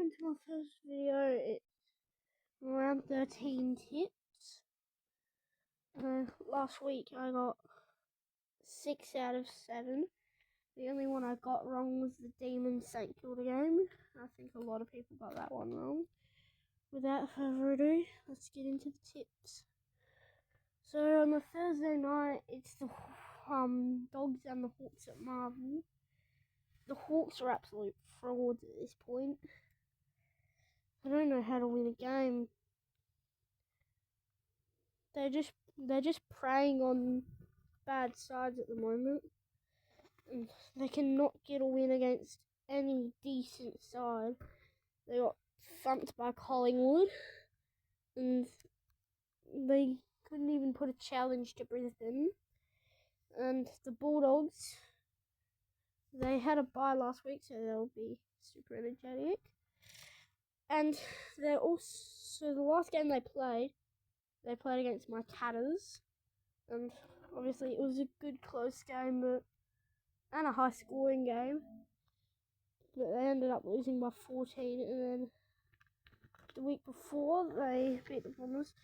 welcome to my first video. It's R13 tips. Last week I got 6 out of 7. The only one I got wrong was the Demon Saint Kilda game. I think a lot of people got that one wrong. Without further ado, let's get into the tips. So on the Thursday night, it's the Dogs and the Hawks at Marvel. The Hawks are absolute frauds at this point. I don't know how to win a game. They're just preying on bad sides at the moment. And they cannot get a win against any decent side. They got thumped by Collingwood, and they couldn't even put a challenge to Brisbane. And the Bulldogs, they had a bye last week, so they'll be super energetic. And they're also, the last game they played against my Catters, and obviously it was a good close game, and a high scoring game, but they ended up losing by 14. And then the week before they beat the Bombers.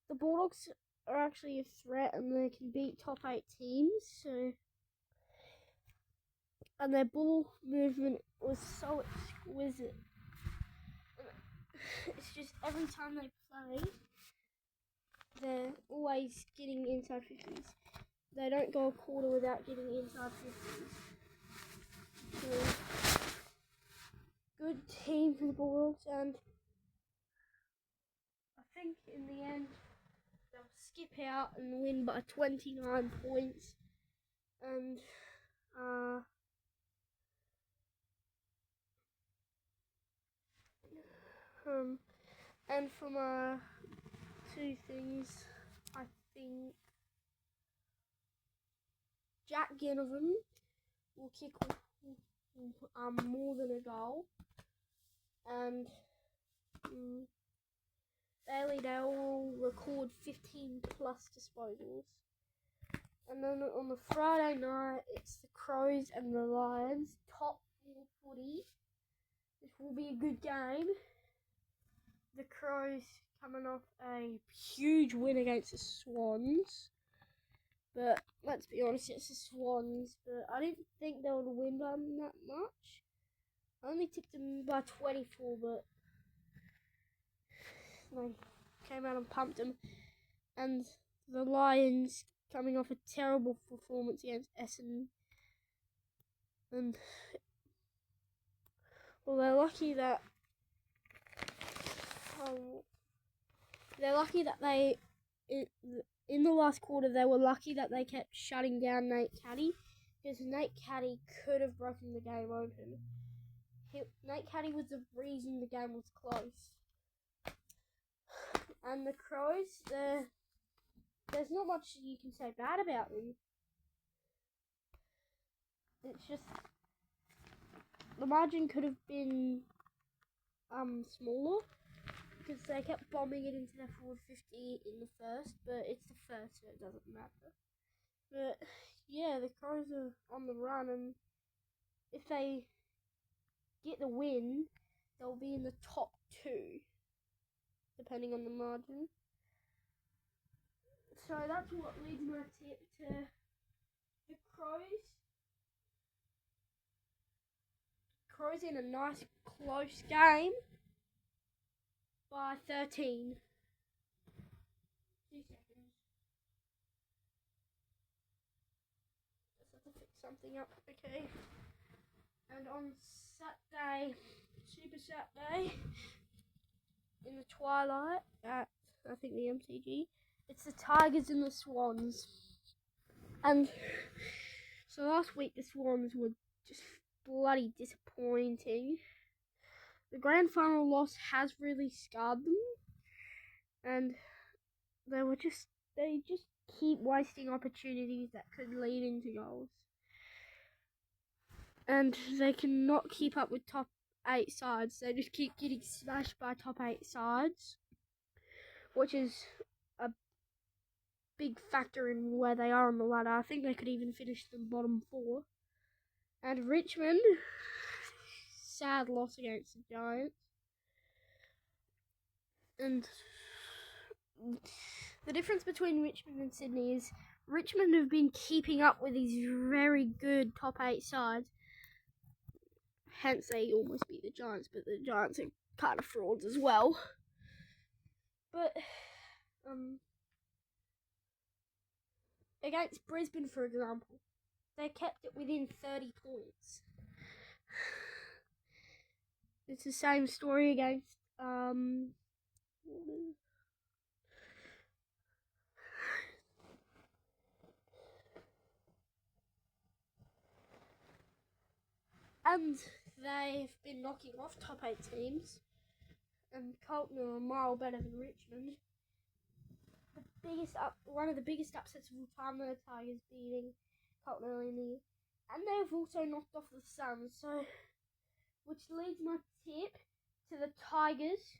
The Bulldogs are actually a threat, and they can beat top 8 teams. So, and their ball movement was so exquisite. It's just every time they play, they're always getting inside 50s. They don't go a quarter without getting inside 50s. So, good team for the Bulldogs, and I think in the end they'll skip out and win by 29 points. And for my two things, I think Jack Ginnivan will kick more than a goal, and Bailey Dale will record 15 plus disposals. And then on the Friday night, it's the Crows and the Lions, top 4 footy. This will be a good game. The Crows coming off a huge win against the Swans. But let's be honest, it's the Swans. But I didn't think they would win by that much. I only tipped them by 24, but they came out and pumped them. And the Lions coming off a terrible performance against Essendon. And well, they're lucky that they in the last quarter they were lucky that they kept shutting down Nate Caddy, because Nate Caddy could have broken the game open. Nate Caddy was the reason the game was close. And the Crows, there's not much you can say bad about them. It's just the margin could have been smaller, because they kept bombing it into their forward 50 in the first, but it's the first, so it doesn't matter. But yeah, the Crows are on the run, and if they get the win, they'll be in the top 2, depending on the margin. So that's what leads my tip to the Crows. Crows in a nice close game by 13. 2 seconds. Just have to fix something up, okay. And on Saturday, Super Saturday, in the twilight at, I think, the MCG, it's the Tigers and the Swans. And so last week the Swans were just bloody disappointing. The grand final loss has really scarred them, and they just keep wasting opportunities that could lead into goals. And they cannot keep up with top 8 sides. They just keep getting smashed by top 8 sides, which is a big factor in where they are on the ladder. I think they could even finish the bottom 4. And Richmond, sad loss against the Giants. And the difference between Richmond and Sydney is Richmond have been keeping up with these very good top 8 sides. Hence, they almost beat the Giants, but the Giants are kind of frauds as well. But against Brisbane, for example, they kept it within 30 points. It's the same story against and they've been knocking off top 8 teams, and Carlton are a mile better than Richmond. One of the biggest upsets of all time, the Tigers beating Carlton early in the year, and they've also knocked off the Suns. So, which leads my tip to the Tigers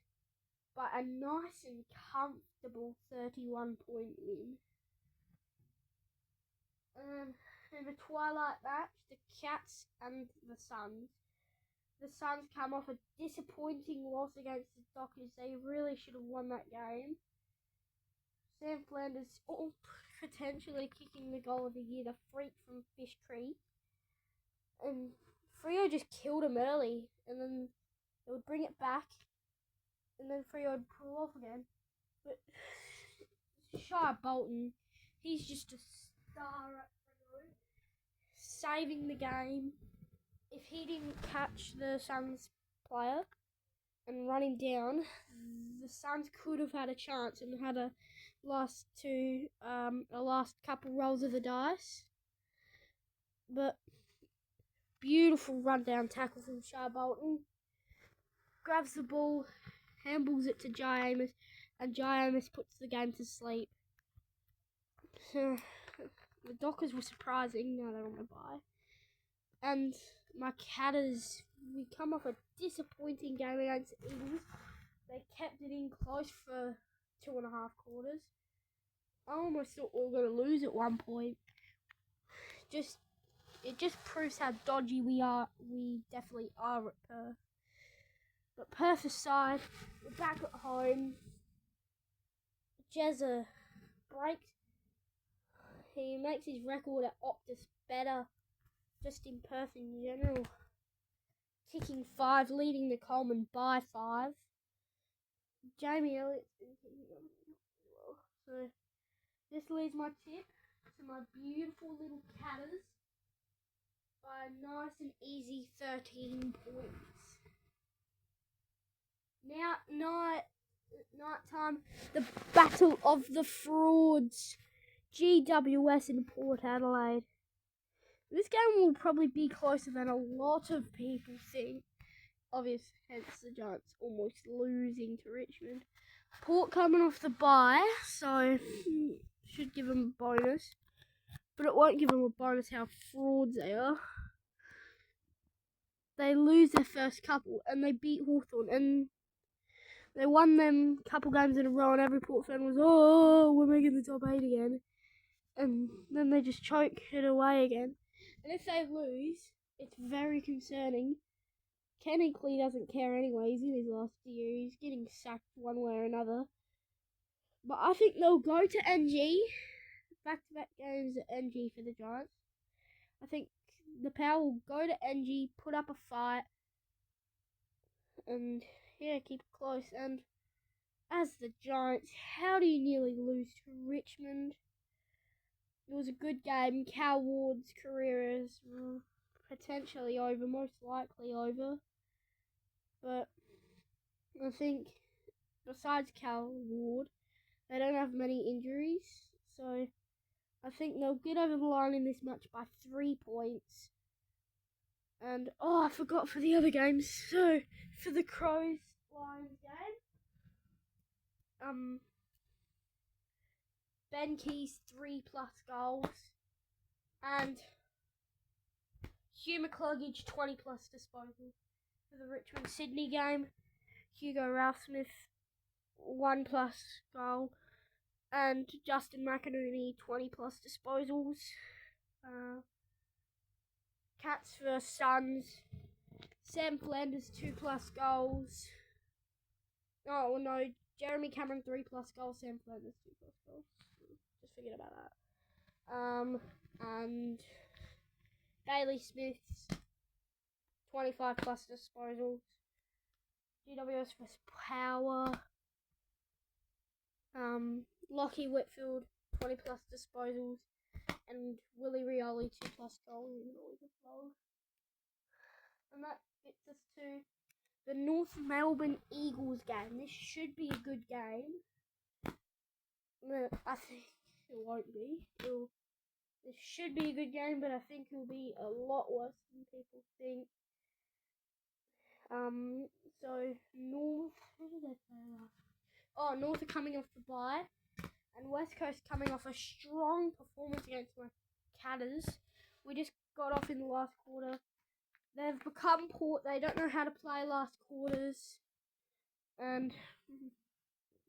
by a nice and comfortable 31-point win. In the twilight match, the Cats and the Suns. The Suns come off a disappointing loss against the Dockers. They really should have won that game. Sam Flanders potentially kicking the goal of the year, the freak from Fish Creek. And Freo just killed him early, and then they would bring it back, and then Freo would pull off again. But Shire Bolton, he's just a star at Freo, saving the game. If he didn't catch the Suns player and run him down, the Suns could have had a chance and had a last couple rolls of the dice. But beautiful rundown tackle from Shire Bolton. Grabs the ball, handballs it to Jai Amos, and Jai Amos puts the game to sleep. The Dockers were surprising, now they're on the bye. And my Catters, we come off a disappointing game against the Eagles. They kept it in close for 2.5 quarters. I almost thought we were going to lose at one point. It just proves how dodgy we are. We definitely are at Perth. But Perth aside, we're back at home. Jezza breaks. He makes his record at Optus better, just in Perth in general. Kicking 5, leading the Coleman by 5. Jamie Elliott's been kicking them well. So this leads my tip to my beautiful little Catters by a nice and easy 13 points. Now, night time, the Battle of the Frauds, GWS in Port Adelaide. This game will probably be closer than a lot of people think. Obvious, hence the Giants almost losing to Richmond. Port coming off the bye, so should give them a bonus. But it won't give them a bonus how frauds they are. They lose their first couple, and they beat Hawthorn, and they won them couple games in a row, and every Port fan was, oh, we're making the top 8 again. And then they just choke it away again. And if they lose, it's very concerning. Kenny Clee doesn't care anyway. He's in his last year. He's getting sacked one way or another. But I think they'll go to NG. Back-to-back games at NG for the Giants. I think the Power will go to NG, put up a fight, and keep it close. And as the Giants, how do you nearly lose to Richmond? It was a good game. Cal Ward's career is potentially over, most likely over. But I think besides Cal Ward, they don't have many injuries. So I think they'll get over the line in this match by 3 points. And, I forgot for the other games. So, for the Crows-Lions game, Ben Keys 3+ goals, and Hugh McCluggage 20+ disposals. For the Richmond-Sydney game, Hugo Ralphsmith 1+ goal, and Justin McInerney 20+ disposals. Cats vs Suns, Sam Flanders 2+ goals, Oh, well, no. Jeremy Cameron 3+ goals. Sam Flanders 2+ goals. Just forget about that. And Bailey Smith's 25+ disposals. GWS vs Power. Lockie Whitfield 20+ disposals. And Willie Rioli 2+ goals in the vlog. And that gets us to the North Melbourne Eagles game. This should be a good game. I think it won't be. This should be a good game, but I think it'll be a lot worse than people think. So North, who did they play last? Oh, North are coming off the bye, and West Coast coming off a strong performance against my Catters. We just got off in the last quarter. They've become poor. They don't know how to play last quarters, and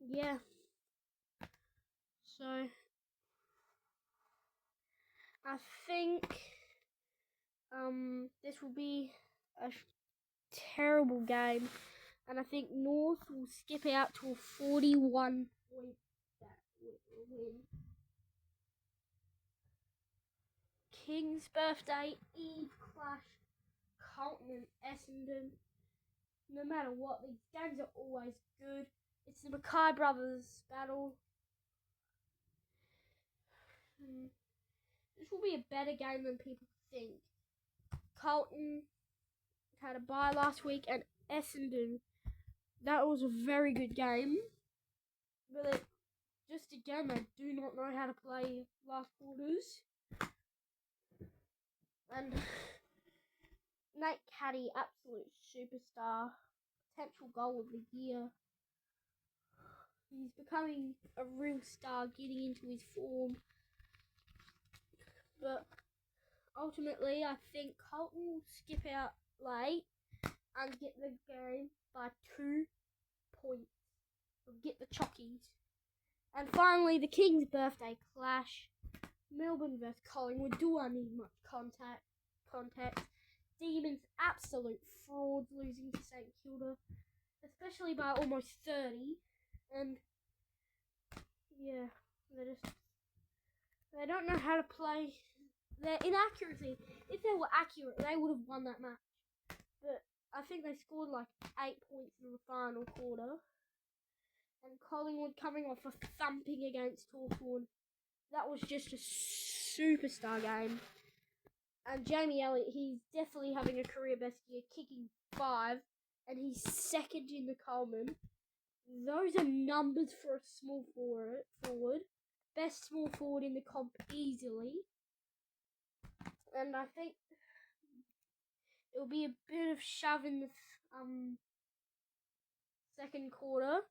yeah. So I think this will be a terrible game, and I think North will skip out to a 41-point win. King's Birthday Eve clash, Carlton and Essendon. No matter what, these games are always good. It's the Mackay brothers battle. This will be a better game than people think. Carlton had a bye last week, and Essendon, that was a very good game. But just again, they do not know how to play last quarters. And Nate Caddy, absolute superstar, potential goal of the year. He's becoming a real star, getting into his form. But ultimately, I think Carlton will skip out late and get the game by 2 points. They'll get the chockies. And finally, the King's Birthday clash. Melbourne vs Collingwood. Do I need much context? Demons, absolute frauds, losing to St Kilda, especially by almost 30. And yeah, they don't know how to play. Their inaccuracy. If they were accurate, they would have won that match. But I think they scored like 8 points in the final quarter. And Collingwood coming off a thumping against Hawthorn. That was just a superstar game. And Jamie Elliott, he's definitely having a career best year, kicking 5, and he's second in the Coleman. Those are numbers for a small forward. Best small forward in the comp easily. And I think it'll be a bit of shove in the second quarter.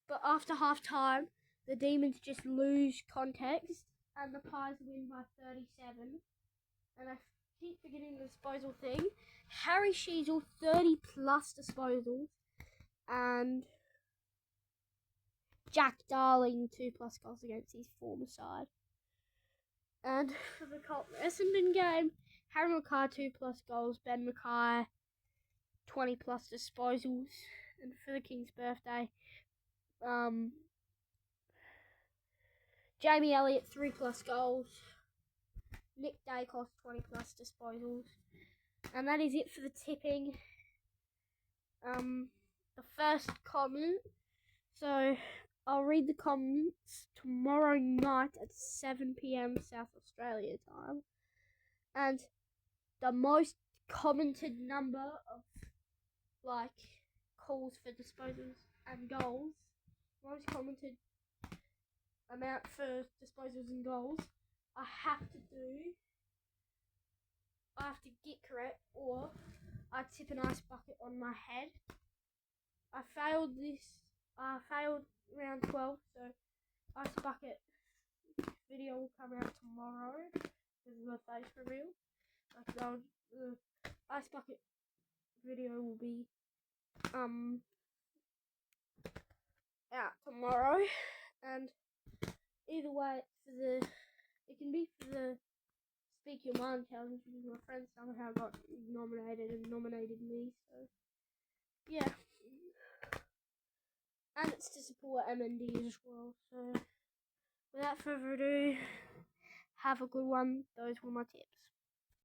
But after half time, the Demons just lose context, and the Pies win by 37. And I keep forgetting the disposal thing. Harry Sheasel, 30+ disposals, and Jack Darling, 2+ goals against his former side. And for the Colton Essendon game, Harry Mackay, 2+ goals, Ben Mackay, 20+ disposals. And for the King's Birthday, Jamie Elliott, 3+ goals, Nick Dacos, 20+ disposals. And that is it for the tipping. The first comment. So I'll read the comments tomorrow night at 7 p.m. South Australia time. And the most commented number of calls for disposals and goals, most commented amount for disposals and goals, I have to get correct, or I tip an ice bucket on my head. I failed round 12, so ice bucket video will come out tomorrow. This is my face reveal. The ice bucket video will be out tomorrow, and either way, it can be for the Speak Your Mind challenge, because my friend somehow got nominated and nominated me. So yeah. and it's to support MND as well. So, without further ado, have a good one. Those were my tips.